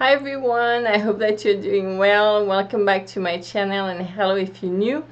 Hi everyone, I hope that you're doing well. Welcome back to my channel, and hello if you're new.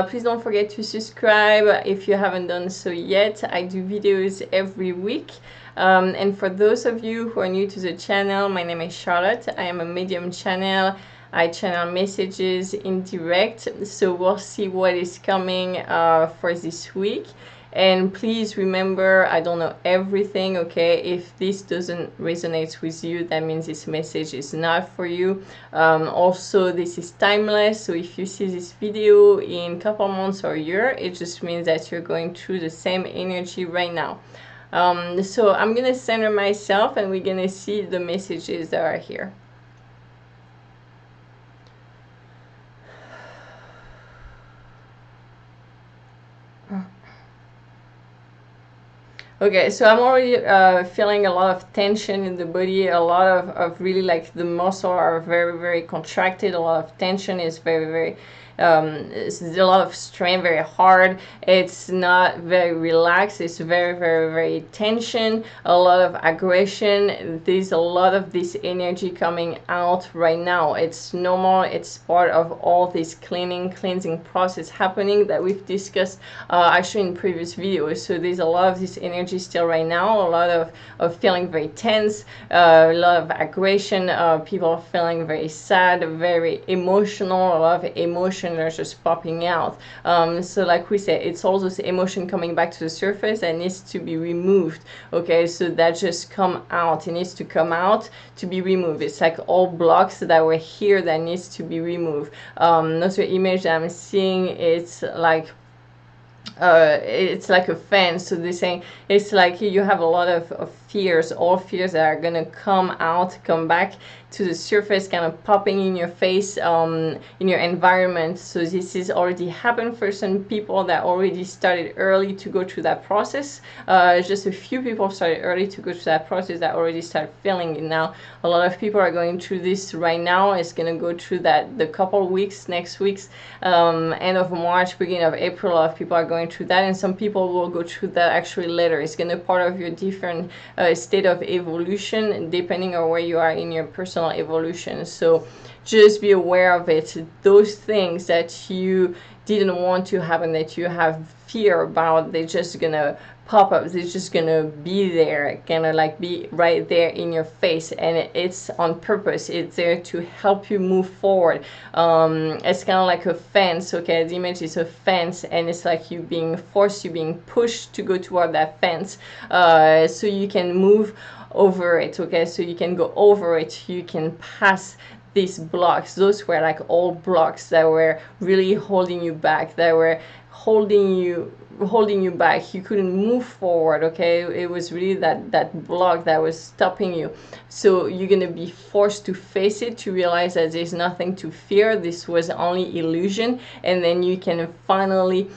Please don't forget to subscribe if you haven't done so yet. I do videos every week. And for those of you who are new to the channel, my name is Charlotte. I am a medium channel. I channel messages in direct, so we'll see what is coming for this week. And please remember, I don't know everything, okay? If this doesn't resonate with you, that means this message is not for you. Also, this is timeless, so if you see this video in a couple months or a year, it just means that you're going through the same energy right now. So I'm gonna center myself and we're gonna see the messages that are here. Okay, so I'm already feeling a lot of tension in the body, a lot of really like the muscles are very, very contracted, a lot of tension is very, very, it's a lot of strain, very hard. It's not very relaxed, it's very, very, very tension, a lot of aggression. There's a lot of this energy coming out right now. It's normal, it's part of all this cleansing process happening that we've discussed actually in previous videos. So there's a lot of this energy still right now, a lot of feeling very tense, a lot of aggression, people feeling very sad, very emotional, a lot of emotion are just popping out. So like we said, it's all this emotion coming back to the surface that needs to be removed. Okay, so that just come out, it needs to come out to be removed. It's like all blocks that were here that needs to be removed. Another image that I'm seeing, it's like a fan. So they're saying it's like you have a lot of fears, all fears that are gonna come back to the surface, kind of popping in your face, in your environment. So this is already happened for some people that already started early to go through that process. Just a few people started early to go through that process that already started feeling it now. A lot of people are going through this right now. It's gonna go through that the couple weeks, next week's end of March, beginning of April. A lot of people are going through that, and some people will go through that actually later. It's gonna be part of your different state of evolution depending on where you are in your personal evolution. So just be aware of it. Those things that you didn't want to happen, that you have fear about, they're just gonna pop up. They're just gonna be there, gonna like be right there in your face, and it's on purpose. It's there to help you move forward. It's kind of like a fence. Okay, the image is a fence, and it's like you being forced, you being pushed to go toward that fence, so you can move over it. Okay, so you can go over it, you can pass these blocks. Those were like old blocks that were really holding you back, that were holding you back. You couldn't move forward. Okay, it was really that block that was stopping you. So you're gonna be forced to face it, to realize that there's nothing to fear, this was only illusion, and then you can finally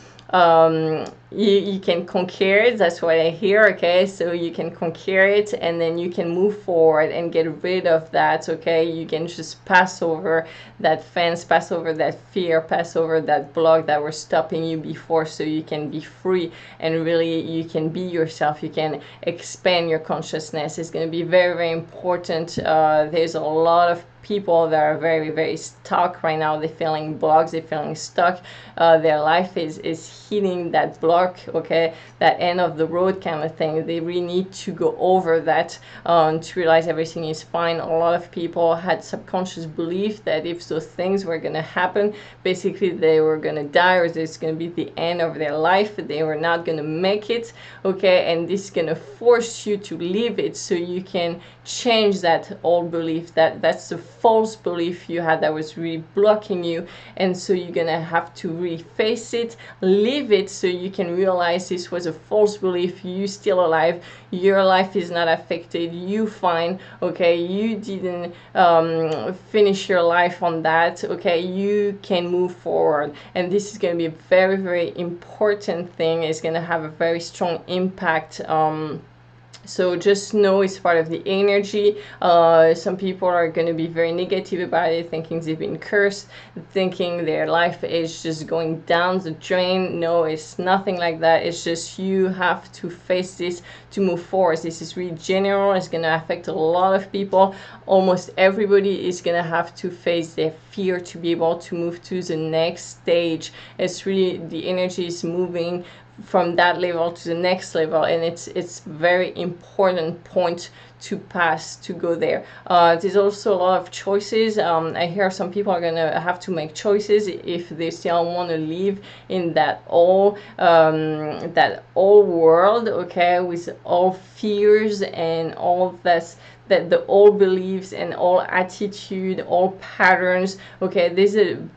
you can conquer it. That's what I hear. Okay, so you can conquer it, and then you can move forward and get rid of that. Okay, you can just pass over that fence, pass over that fear, pass over that block that was stopping you before, so you can be free and really you can be yourself. You can expand your consciousness. It's going to be very, very important. There's a lot of people that are very, very stuck right now. They're feeling blocked, they're feeling stuck. Their life is hitting that block, okay, that end of the road kind of thing. They really need to go over that to realize everything is fine. A lot of people had subconscious belief that if those things were going to happen, basically they were going to die, or it's going to be the end of their life. They were not going to make it, okay, and this is going to force you to leave it so you can change that old belief. That's the false belief you had that was really blocking you, and so you're gonna have to reface it, leave it, so you can realize this was a false belief. You still alive, your life is not affected, you fine. Okay, you didn't finish your life on that. Okay, you can move forward, and this is going to be a very, very important thing. It's going to have a very strong impact So just know it's part of the energy. Some people are going to be very negative about it, thinking they've been cursed, thinking their life is just going down the drain. No, it's nothing like that. It's just you have to face this to move forward. This is really general. It's going to affect a lot of people. Almost everybody is going to have to face their fear to be able to move to the next stage. It's really, the energy is moving from that level to the next level, and it's very important point to pass to go there. There's also a lot of choices. I hear some people are gonna have to make choices if they still want to live in that old world, okay, with all fears and all that the old beliefs and all attitude, all patterns. Okay, there's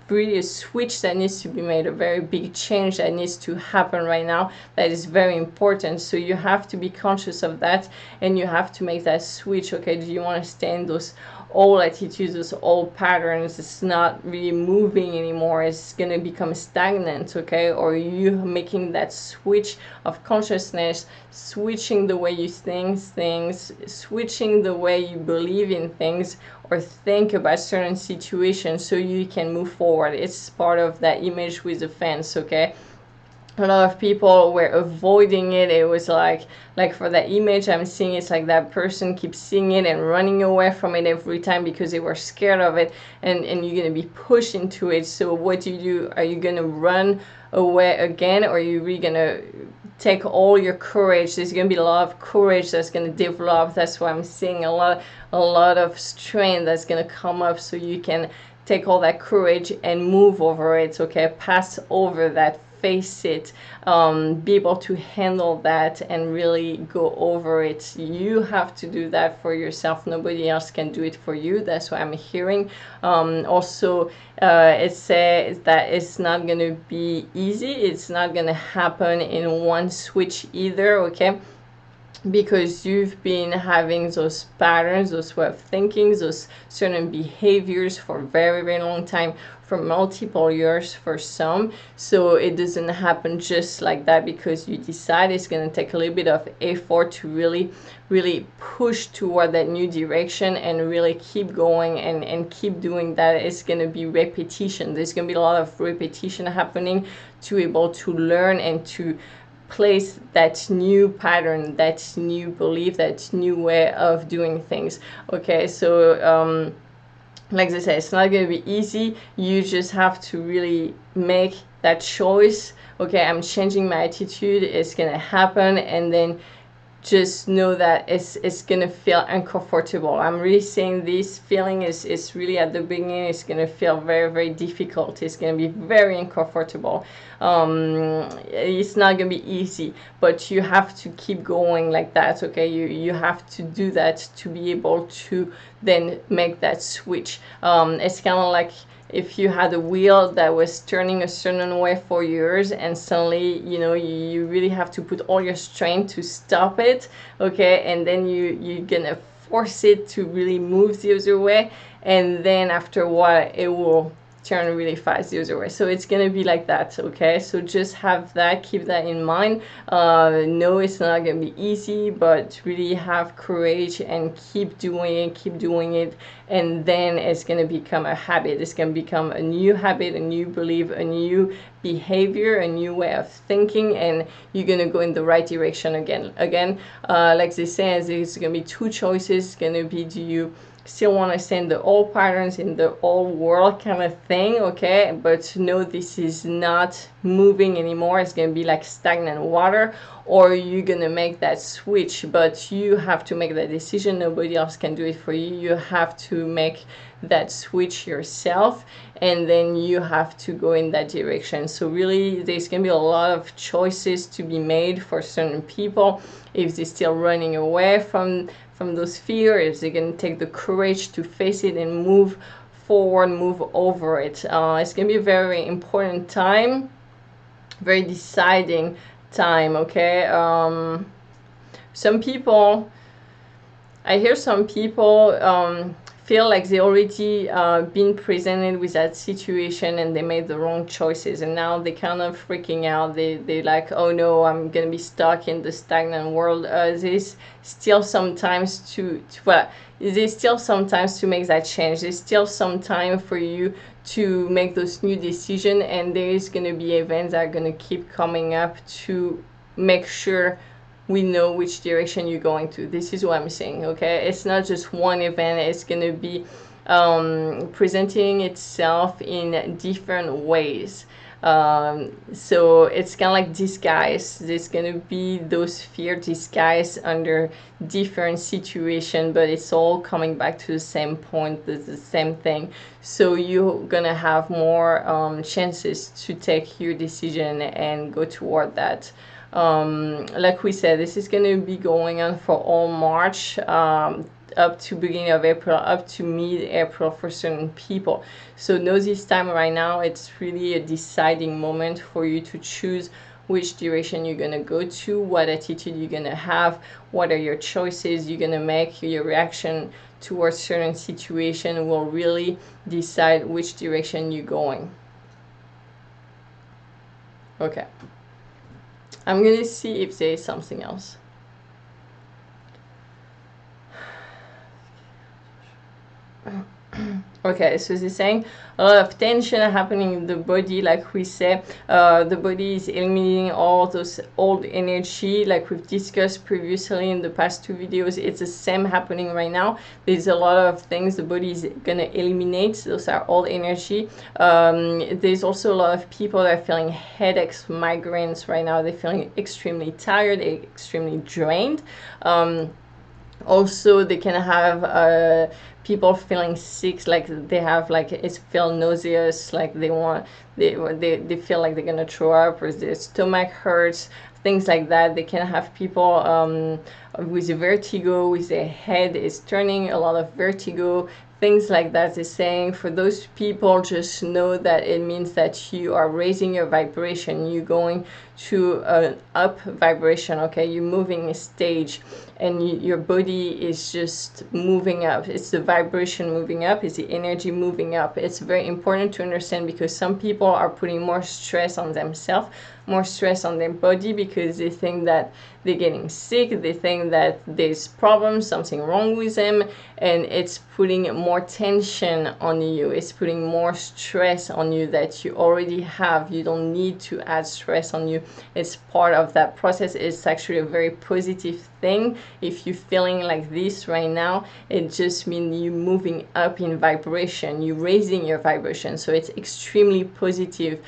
really a switch that needs to be made, a very big change that needs to happen right now, that is very important. So you have to be conscious of that, and you have to make that switch. Okay, do you want to stay in those old attitudes, those old patterns? It's not really moving anymore, it's going to become stagnant, okay? Or you making that switch of consciousness, switching the way you think things, switching the way you believe in things or think about certain situations so you can move forward. It's part of that image with the fence, okay? A lot of people were avoiding it. It was like for that image I'm seeing, it's like that person keeps seeing it and running away from it every time because they were scared of it, and you're going to be pushed into it. So what do? Are you going to run away again, or are you really going to take all your courage? There's going to be a lot of courage that's going to develop. That's why I'm seeing a lot of strength that's going to come up, so you can take all that courage and move over it, okay? Pass over that, face it, be able to handle that and really go over it. You have to do that for yourself. Nobody else can do it for you. That's what I'm hearing. Also, it says that it's not going to be easy. It's not going to happen in one switch either, okay? Because you've been having those patterns, those way of thinking, those certain behaviors for a very, very long time, for multiple years for some. So it doesn't happen just like that because you decide. It's going to take a little bit of effort to really push toward that new direction and really keep going and keep doing that. It's going to be repetition. There's going to be a lot of repetition happening to be able to learn and to place that new pattern, that new belief, that new way of doing things. Okay, so like I said, it's not going to be easy. You just have to really make that choice. Okay, I'm changing my attitude. It's going to happen, and then just know that it's going to feel uncomfortable. I'm really saying this feeling is really at the beginning. It's going to feel very, very difficult. It's going to be very uncomfortable. It's not going to be easy, but you have to keep going like that, okay? You have to do that to be able to then make that switch. It's kind of like if you had a wheel that was turning a certain way for years, and suddenly, you know, you really have to put all your strength to stop it, okay? And then you're gonna force it to really move the other way, and then after a while it will turn really fast the other way. So it's gonna be like that, okay? So just have that, keep that in mind. No, it's not gonna be easy, but really have courage and keep doing it, and then it's gonna become a habit. It's gonna become a new habit, a new belief, a new behavior, a new way of thinking, and you're gonna go in the right direction again. Like they say, there's gonna be two choices. It's gonna be, do you still want to stay in the old patterns, in the old world kind of thing, okay? But no, this is not moving anymore. It's going to be like stagnant water, or you're going to make that switch, but you have to make that decision. Nobody else can do it for you. You have to make that switch yourself, and then you have to go in that direction. So really, there's going to be a lot of choices to be made for certain people. If they're still running away from those fears, they're going to take the courage to face it and move forward, move over it. It's going to be a very important time, very deciding time, okay? Some people, I hear some people feel like they already been presented with that situation and they made the wrong choices, and now they kind of freaking out. They like, oh no, I'm gonna be stuck in the stagnant world. There's still sometimes there's still sometimes to make that change. There's still some time for you to make those new decisions, and there's gonna be events that are gonna keep coming up to make sure we know which direction you're going to. This is what I'm saying, okay? It's not just one event. It's going to be presenting itself in different ways. So it's kind of like disguise. There's going to be those fear disguised under different situation, but it's all coming back to the same point, the same thing. So you're going to have more chances to take your decision and go toward that. Like we said, this is going to be going on for all March, up to beginning of April, up to mid-April for certain people. So know this time right now, it's really a deciding moment for you to choose which direction you're going to go to, what attitude you're going to have, what are your choices you're going to make. Your reaction towards certain situation will really decide which direction you're going. Okay. I'm gonna see if there is something else. Okay, so they're saying a lot of tension happening in the body. Like we said, the body is eliminating all those old energy, like we've discussed previously in the past 2 videos. It's the same happening right now. There's a lot of things the body is gonna eliminate. Those are old energy. There's also a lot of people that are feeling headaches, migraines right now. They're feeling extremely tired, extremely drained. Also, they can have people feeling sick, like they have like feel nauseous, like they feel like they're gonna throw up, or their stomach hurts, things like that. They can have people with vertigo, with their head is turning, a lot of vertigo, things like that. They're saying for those people, just know that it means that you are raising your vibration. You're going to an up vibration, okay? You're moving a stage, and your body is just moving up. It's the vibration moving up, it's the energy moving up. It's very important to understand, because some people are putting more stress on themselves, more stress on their body, because they think that they're getting sick, they think that there's problems, something wrong with them, and it's putting more tension on you. It's putting more stress on you that you already have. You don't need to add stress on you. It's part of that process. It's actually a very positive thing. If you're feeling like this right now, it just means you're moving up in vibration, you're raising your vibration. So it's extremely positive.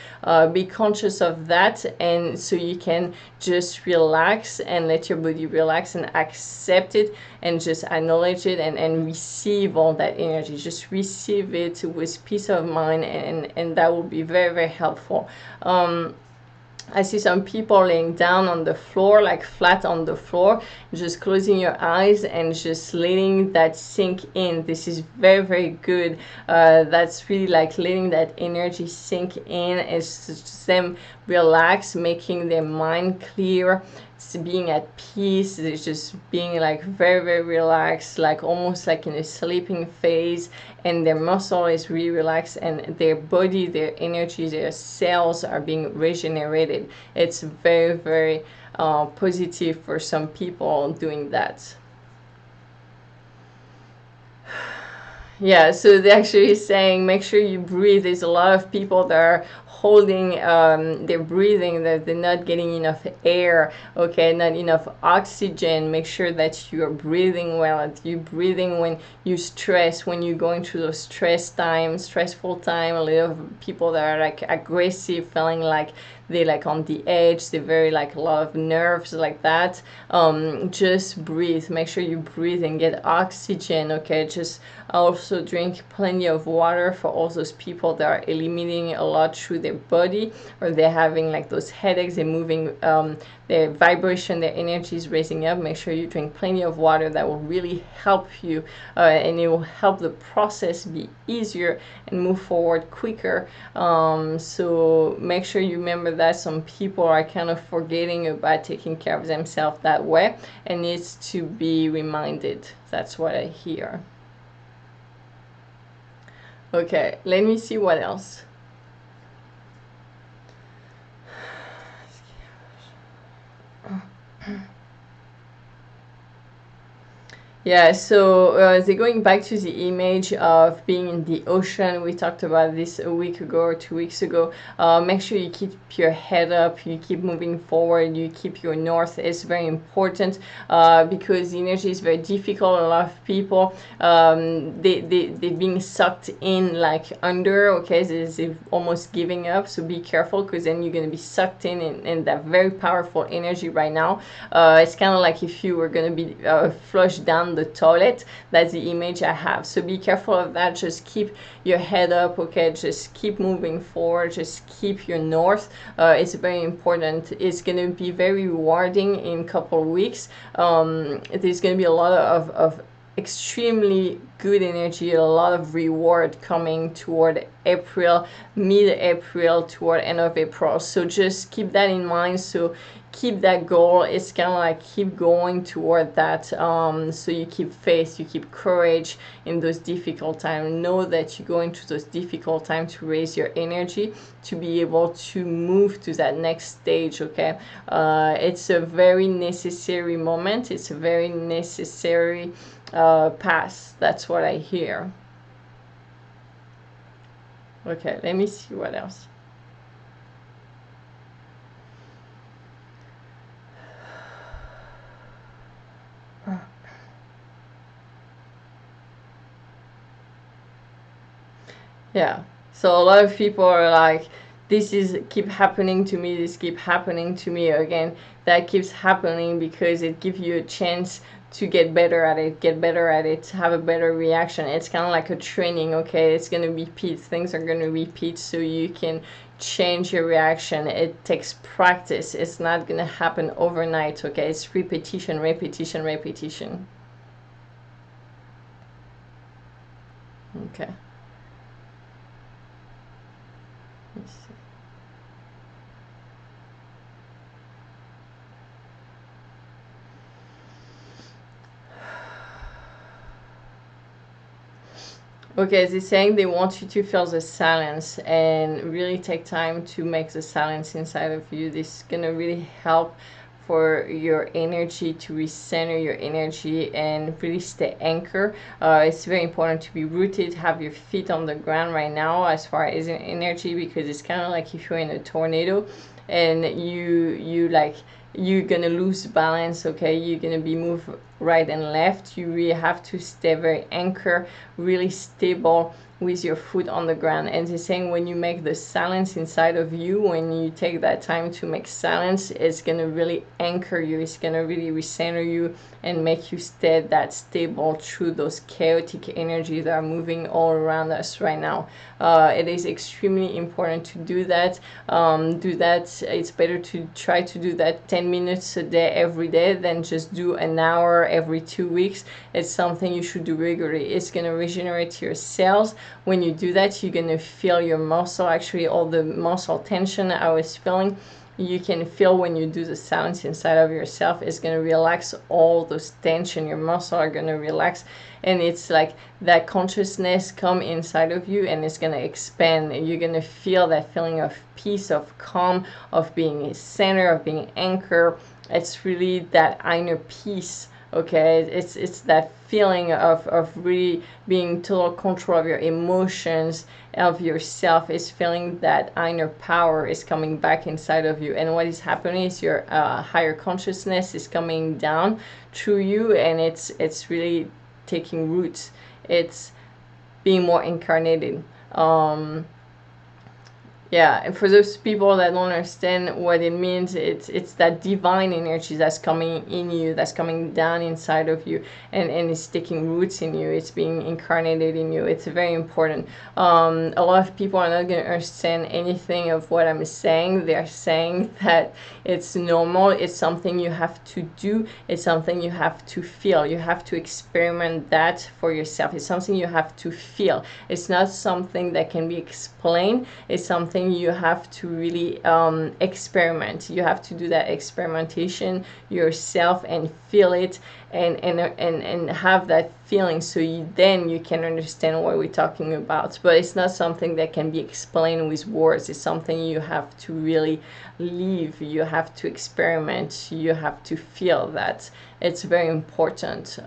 Be conscious of that, and so you can just relax and let your body relax and accept it, and just acknowledge it, and receive all that energy. Just receive it with peace of mind, and that will be very, very helpful. I see some people laying down on the floor, like flat on the floor, just closing your eyes and just letting that sink in. This is very, very good. That's really like letting that energy sink in. It's just them relax, making their mind clear. It's being at peace. It's just being like very, very relaxed, like almost like in a sleeping phase, and their muscle is really relaxed, and their body, their energy, their cells are being regenerated. It's very, very positive for some people doing that. Yeah, so they're actually saying make sure you breathe. There's a lot of people that are holding their breathing, that they're not getting enough air, okay, not enough oxygen. Make sure that you're breathing well. You're breathing when you stress, when you're going through those stressful time. A lot of people that are like aggressive, feeling like they're like on the edge, they're very like a lot of nerves like that. Just breathe. Make sure you breathe and get oxygen, okay? Just also drink plenty of water for all those people that are eliminating a lot through their body, or they're having like those headaches, they're moving, their vibration, their energy is raising up. Make sure you drink plenty of water. That will really help you, and it will help the process be easier and move forward quicker. So make sure you remember that. Some people are kind of forgetting about taking care of themselves that way, and needs to be reminded. That's what I hear. Okay, let me see what else. Yeah, so they're going back to the image of being in the ocean. We talked about this a week ago or 2 weeks ago. Make sure you keep your head up, you keep moving forward, you keep your north. It's very important because the energy is very difficult. A lot of people, they're being sucked in like under, okay? They're almost giving up, so be careful because then you're going to be sucked in that very powerful energy right now. It's kind of like if you were going to be flushed down the toilet. That's the image I have, so be careful of that. Just keep your head up, okay? Just keep moving forward, just keep your north. It's very important. It's going to be very rewarding in a couple of weeks. There's going to be a lot of extremely good energy, a lot of reward coming toward April, mid-April, toward end of April. So just keep that in mind. So keep that goal. It's kind of like keep going toward that. So you keep faith, you keep courage in those difficult times. Know that you go into those difficult times to raise your energy, to be able to move to that next stage, okay? It's a very necessary moment. It's a very necessary path. That's what I hear. Okay, let me see what else. Yeah, so a lot of people are like, this is keep happening to me, this keep happening to me again. That keeps happening because it gives you a chance to get better at it, have a better reaction. It's kind of like a training, okay? It's going to repeat, things are going to repeat, so you can change your reaction. It takes practice. It's not going to happen overnight, okay? It's repetition, repetition, repetition. Okay. Let's see. Okay, they're saying they want you to feel the silence and really take time to make the silence inside of you. This is gonna really help for your energy to recenter your energy and really stay anchored. It's very important to be rooted, have your feet on the ground right now as far as energy, because it's kind of like if you're in a tornado and you're gonna lose balance, okay? You're gonna be moved right and left. You really have to stay very anchored, really stable with your foot on the ground. And they're saying when you make the silence inside of you, when you take that time to make silence, it's gonna really anchor you, it's gonna really recenter you and make you stay that stable through those chaotic energies that are moving all around us right now. It is extremely important to do that. It's better to try to do that 10 minutes a day every day than just do an hour every 2 weeks. It's something you should do regularly. It's going to regenerate your cells. When you do that, you're going to feel your muscle, actually all the muscle tension I was feeling, you can feel when you do the silence inside of yourself. It's going to relax all those tension. Your muscles are going to relax, and it's like that consciousness come inside of you and it's going to expand. You're going to feel that feeling of peace, of calm, of being a center, of being anchored. It's really that inner peace, okay? It's that feeling of really being total control of your emotions, of yourself. Is feeling that inner power is coming back inside of you, and what is happening is your higher consciousness is coming down through you, and it's really taking roots. It's being more incarnated. Yeah, and for those people that don't understand what it means, it's that divine energy that's coming in you, that's coming down inside of you, and it's taking roots in you. It's being incarnated in you. It's very important. A lot of people are not going to understand anything of what I'm saying. They're saying that it's normal. It's something you have to do. It's something you have to feel. You have to experiment that for yourself. It's something you have to feel. It's not something that can be explained. It's something something you have to really experiment. You have to do that experimentation yourself and feel it, and have that feeling, so then you can understand what we're talking about. But it's not something that can be explained with words. It's something you have to really live. You have to experiment. You have to feel that. It's very important.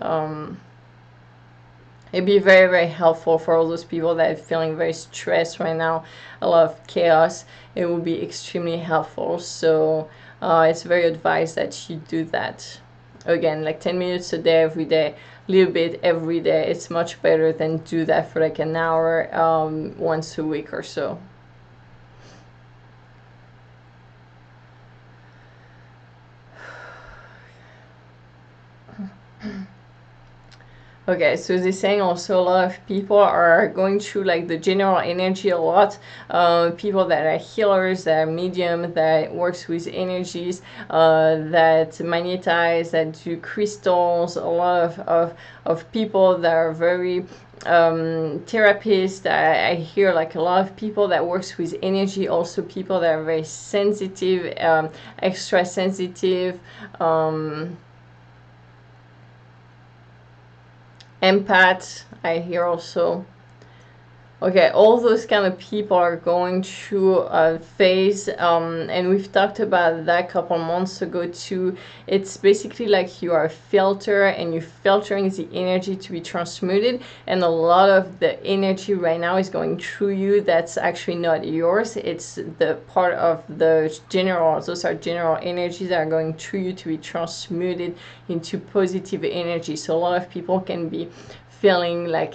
It'd be very, very helpful for all those people that are feeling very stressed right now, a lot of chaos. It will be extremely helpful. So it's very advised that you do that. Again, like 10 minutes a day, every day, a little bit every day. It's much better than do that for like an hour once a week or so. Okay, so they're saying also a lot of people are going through like the general energy a lot. People that are healers, that are medium, that works with energies, that magnetize, that do crystals. A lot of people that are very therapists. I hear like a lot of people that works with energy. Also people that are very sensitive, extra sensitive. Empath, I hear also. Okay, all those kind of people are going through a phase, and we've talked about that a couple months ago too. It's basically like you are a filter, and you're filtering the energy to be transmuted, and a lot of the energy right now is going through you that's actually not yours. It's the part of the general, those are general energies that are going through you to be transmuted into positive energy. So a lot of people can be feeling like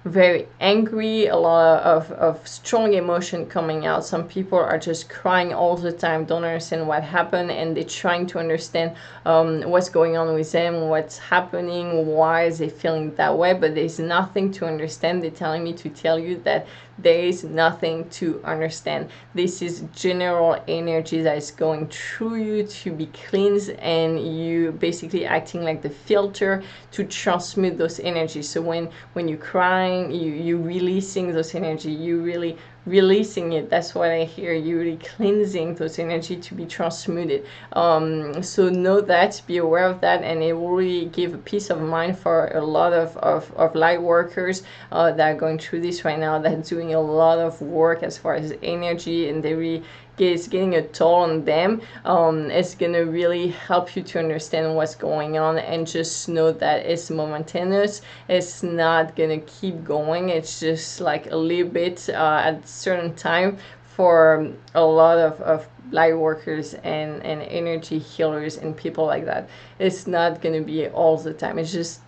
very angry, a lot of strong emotion coming out. Some people are just crying all the time, don't understand what happened, and they're trying to understand what's going on with them, what's happening, why is they feeling that way, but there's nothing to understand. They're telling me to tell you that there is nothing to understand. This is general energy that is going through you to be cleansed, and you basically acting like the filter to transmute those energies. So when you're crying, you releasing those energy, you really releasing it. That's what I hear. You really cleansing those energy to be transmuted. So know that, be aware of that, and it will really give a peace of mind for a lot of light workers that are going through this right now, that are doing a lot of work as far as energy, and they really is getting a toll on them. It's gonna really help you to understand what's going on, and just know that it's momentaneous. It's not gonna keep going. It's just like a little bit at a certain time for a lot of light workers and energy healers and people like that. It's not gonna be all the time. It's just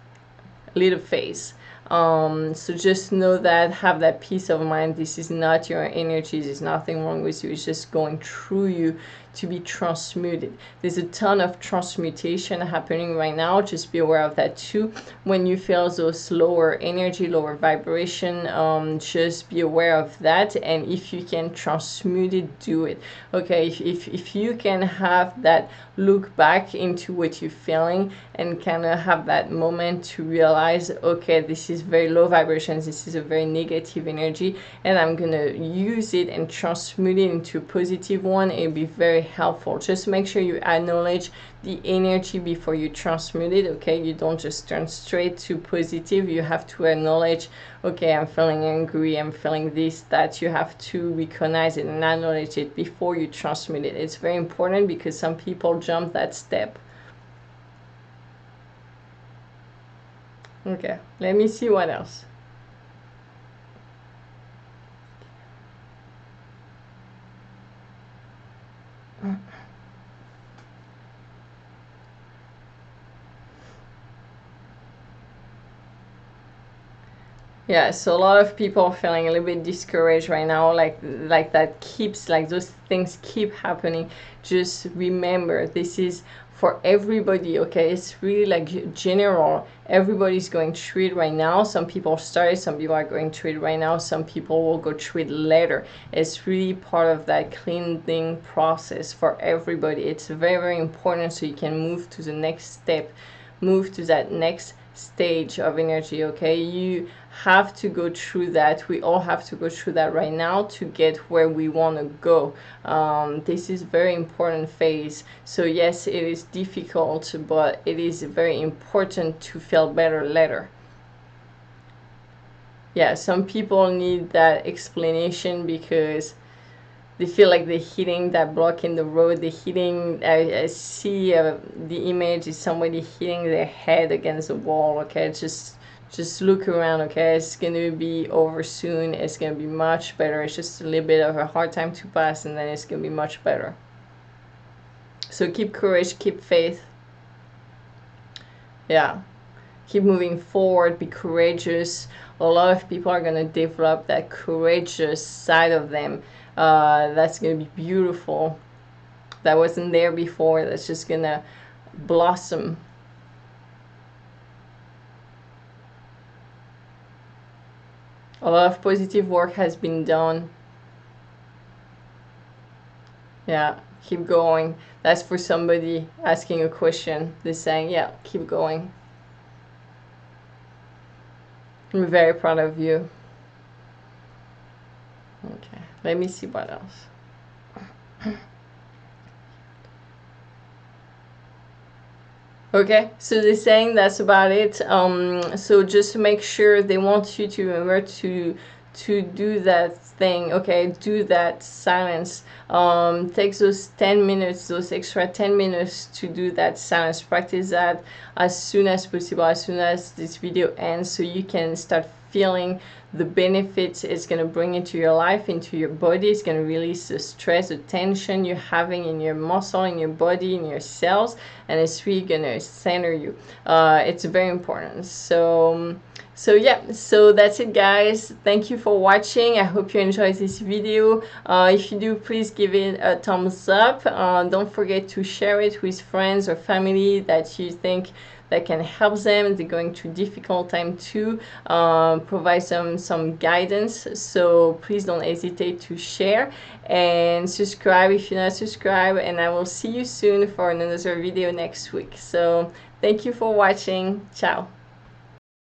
a little phase. So just know that, have that peace of mind. This is not your energy. There's nothing wrong with you. It's just going through you to be transmuted. There's a ton of transmutation happening right now. Just be aware of that too. When you feel those lower energy, lower vibration, just be aware of that. And if you can transmute it, do it. Okay, if you can have that look back into what you're feeling and kind of have that moment to realize, okay, this is very low vibrations, this is a very negative energy, and I'm gonna use it and transmute it into a positive one. It'll be very helpful. Just make sure you acknowledge the energy before you transmute it. Okay, you don't just turn straight to positive. You have to acknowledge, okay, I'm feeling angry, I'm feeling this, that. You have to recognize it and acknowledge it before you transmute it. It's very important because some people jump that step. Okay, let me see what else. Yeah, so a lot of people are feeling a little bit discouraged right now, like that keeps, like those things keep happening. Just remember, this is for everybody, okay? It's really like general. Everybody's going through it right now. Some people started, some people are going through it right now, some people will go through it later. It's really part of that cleansing process for everybody. It's very, very important so you can move to the next step, move to that next stage of energy. Okay, you have to go through that. We all have to go through that right now to get where we want to go. This is very important phase. So yes, it is difficult, but it is very important to feel better later. Yeah, some people need that explanation because they feel like they're hitting that block in the road. They're hitting, I see the image is somebody hitting their head against the wall. Okay, just look around. Okay, it's gonna be over soon. It's gonna be much better. It's just a little bit of a hard time to pass, and then it's gonna be much better. So keep courage, keep faith. Yeah, keep moving forward, be courageous. A lot of people are going to develop that courageous side of them. That's going to be beautiful. That wasn't there before. That's just going to blossom. A lot of positive work has been done. Yeah, keep going. That's for somebody asking a question. They're saying, yeah, keep going. I'm very proud of you. Okay, let me see what else. Okay, so they're saying that's about it. So just to make sure, they want you to remember to do that thing. Okay, do that silence. Take those 10 minutes, those extra 10 minutes to do that silence. Practice that as soon as possible, as soon as this video ends, so you can start feeling the benefits it's going to bring into your life, into your body. It's going to release the stress, the tension you're having in your muscle, in your body, in your cells, and it's really going to center you. It's very important. So yeah, so that's it, guys. Thank you for watching. I hope you enjoyed this video. If you do, please give it a thumbs up. Don't forget to share it with friends or family that you think that can help them. They're going through difficult time too. Provide some guidance. So please don't hesitate to share and subscribe if you're not subscribed. And I will see you soon for another video next week. So thank you for watching. Ciao.